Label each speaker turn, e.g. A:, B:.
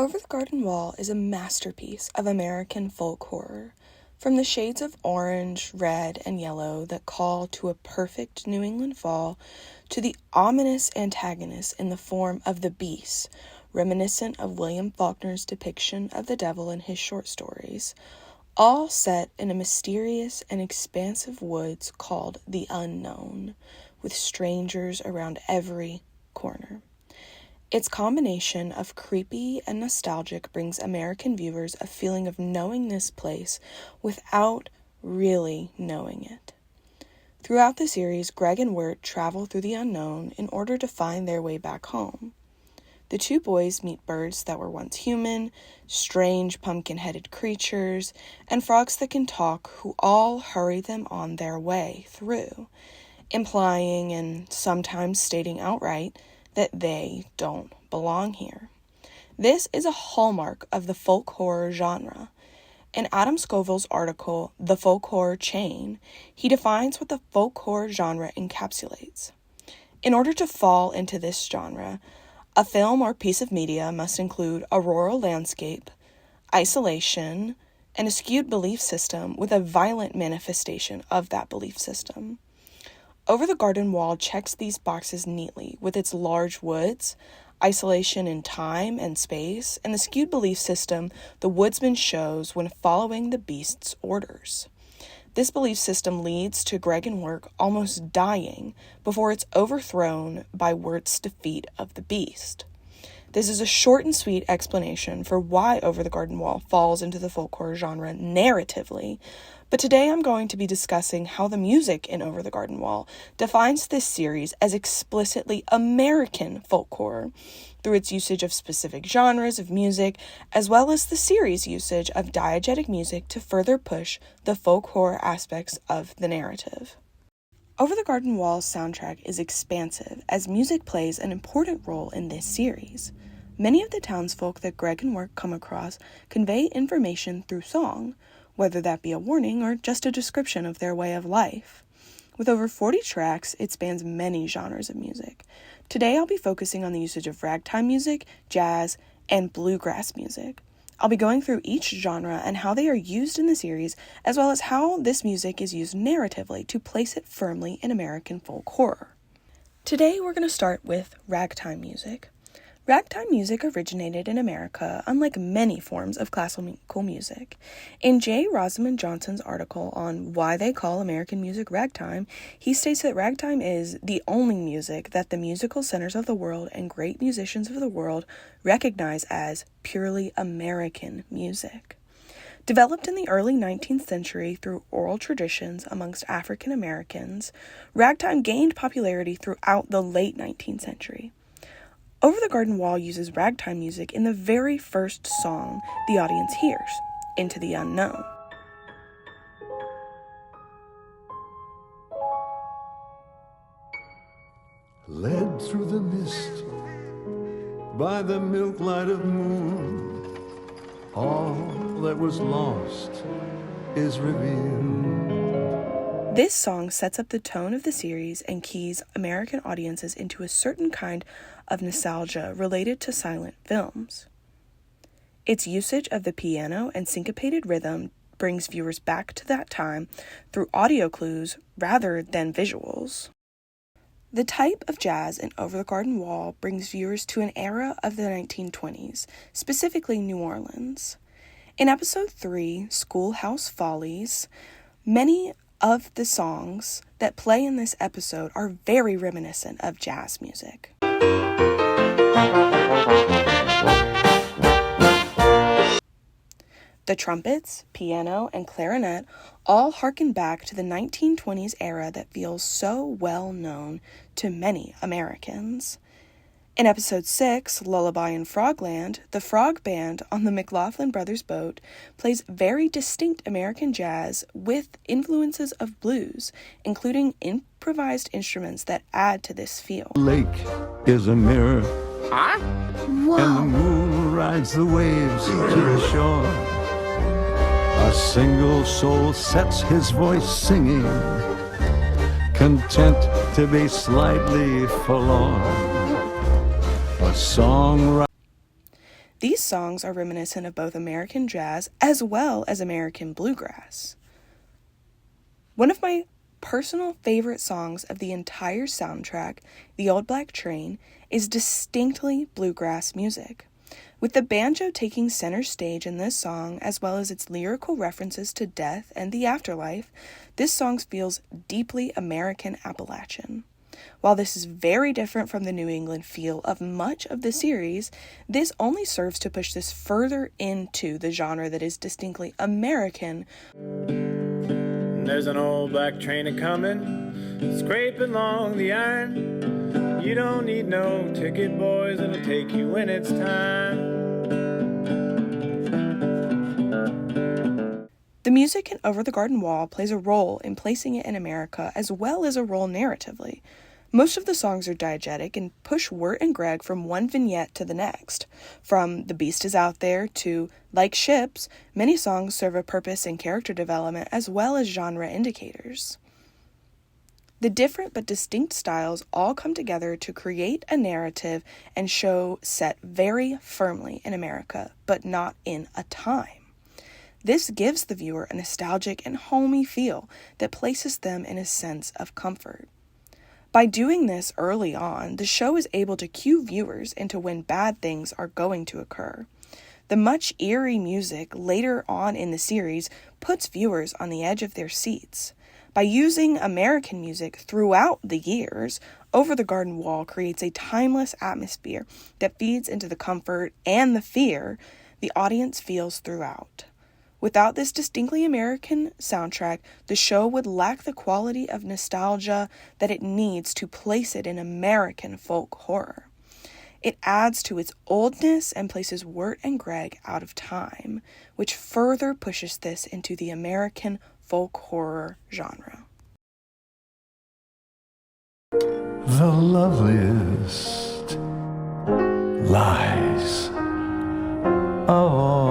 A: Over the Garden Wall is a masterpiece of American folk horror. From the shades of orange, red, and yellow that call to a perfect New England fall, to the ominous antagonist in the form of the Beast, reminiscent of William Faulkner's depiction of the devil in his short stories, all set in a mysterious and expansive woods called the Unknown, with strangers around every corner. Its combination of creepy and nostalgic brings American viewers a feeling of knowing this place without really knowing it. Throughout the series, Greg and Wirt travel through the unknown in order to find their way back home. The two boys meet birds that were once human, strange pumpkin-headed creatures, and frogs that can talk who all hurry them on their way through, implying and sometimes stating outright that they don't belong here. This is a hallmark of the folk horror genre. In Adam Scoville's article, The Folk Horror Chain, he defines what the folk horror genre encapsulates. In order to fall into this genre, a film or piece of media must include a rural landscape, isolation, and a skewed belief system with a violent manifestation of that belief system. Over the Garden Wall checks these boxes neatly with its large woods, isolation in time and space, and the skewed belief system the woodsman shows when following the beast's orders. This belief system leads to Greg and Wirt almost dying before it's overthrown by Wirt's defeat of the beast. This is a short and sweet explanation for why Over the Garden Wall falls into the folk horror genre narratively, but today I'm going to be discussing how the music in Over the Garden Wall defines this series as explicitly American folk horror through its usage of specific genres of music, as well as the series' usage of diegetic music to further push the folk horror aspects of the narrative. Over the Garden Wall's soundtrack is expansive, as music plays an important role in this series. Many of the townsfolk that Greg and Wirt come across convey information through song, whether that be a warning or just a description of their way of life. With over 40 tracks, it spans many genres of music. Today I'll be focusing on the usage of ragtime music, jazz, and bluegrass music. I'll be going through each genre and how they are used in the series, as well as how this music is used narratively to place it firmly in American folk horror. Today we're going to start with ragtime music. Ragtime music originated in America, unlike many forms of classical music. In J. Rosamond Johnson's article on why they call American music ragtime, he states that ragtime is the only music that the musical centers of the world and great musicians of the world recognize as purely American music. Developed in the early 19th century through oral traditions amongst African Americans, ragtime gained popularity throughout the late 19th century. Over the Garden Wall uses ragtime music in the very first song the audience hears, Into the Unknown.
B: Led through the mist by the milk light of moon, all that was lost is revealed.
A: This song sets up the tone of the series and keys American audiences into a certain kind of nostalgia related to silent films. Its usage of the piano and syncopated rhythm brings viewers back to that time through audio clues rather than visuals. The type of jazz in Over the Garden Wall brings viewers to an era of the 1920s, specifically New Orleans. In episode 3, Schoolhouse Follies, many of the songs that play in this episode are very reminiscent of jazz music. The trumpets, piano, and clarinet all harken back to the 1920s era that feels so well known to many Americans. In episode 6, Lullaby in Frogland, the frog band on the McLaughlin Brothers boat plays very distinct American jazz with influences of blues, including improvised instruments that add to this feel.
B: Lake is a mirror,
C: Whoa.
B: and the moon rides the waves to the shore. A single soul sets his voice singing, content to be slightly forlorn. A song.
A: These songs are reminiscent of both American jazz as well as American bluegrass. One of my personal favorite songs of the entire soundtrack, The Old Black Train, is distinctly bluegrass music. With the banjo taking center stage in this song, as well as its lyrical references to death and the afterlife, this song feels deeply American Appalachian. While this is very different from the New England feel of much of the series, this only serves to push this further into the genre that is distinctly American.
D: There's an old black train a-comin', scraping along the iron. You don't need no ticket, boys, it'll take you when it's time.
A: The music in Over the Garden Wall plays a role in placing it in America as well as a role narratively. Most of the songs are diegetic and push Wirt and Gregg from one vignette to the next. From The Beast Is Out There to Like Ships, many songs serve a purpose in character development as well as genre indicators. The different but distinct styles all come together to create a narrative and show set very firmly in America, but not in a time. This gives the viewer a nostalgic and homey feel that places them in a sense of comfort. By doing this early on, the show is able to cue viewers into when bad things are going to occur. The much eerie music later on in the series puts viewers on the edge of their seats. By using American music throughout the years, Over the Garden Wall creates a timeless atmosphere that feeds into the comfort and the fear the audience feels throughout. Without this distinctly American soundtrack, the show would lack the quality of nostalgia that it needs to place it in American folk horror. It adds to its oldness and places Wirt and Gregg out of time, which further pushes this into the American folk horror genre.
B: The loveliest lies of all.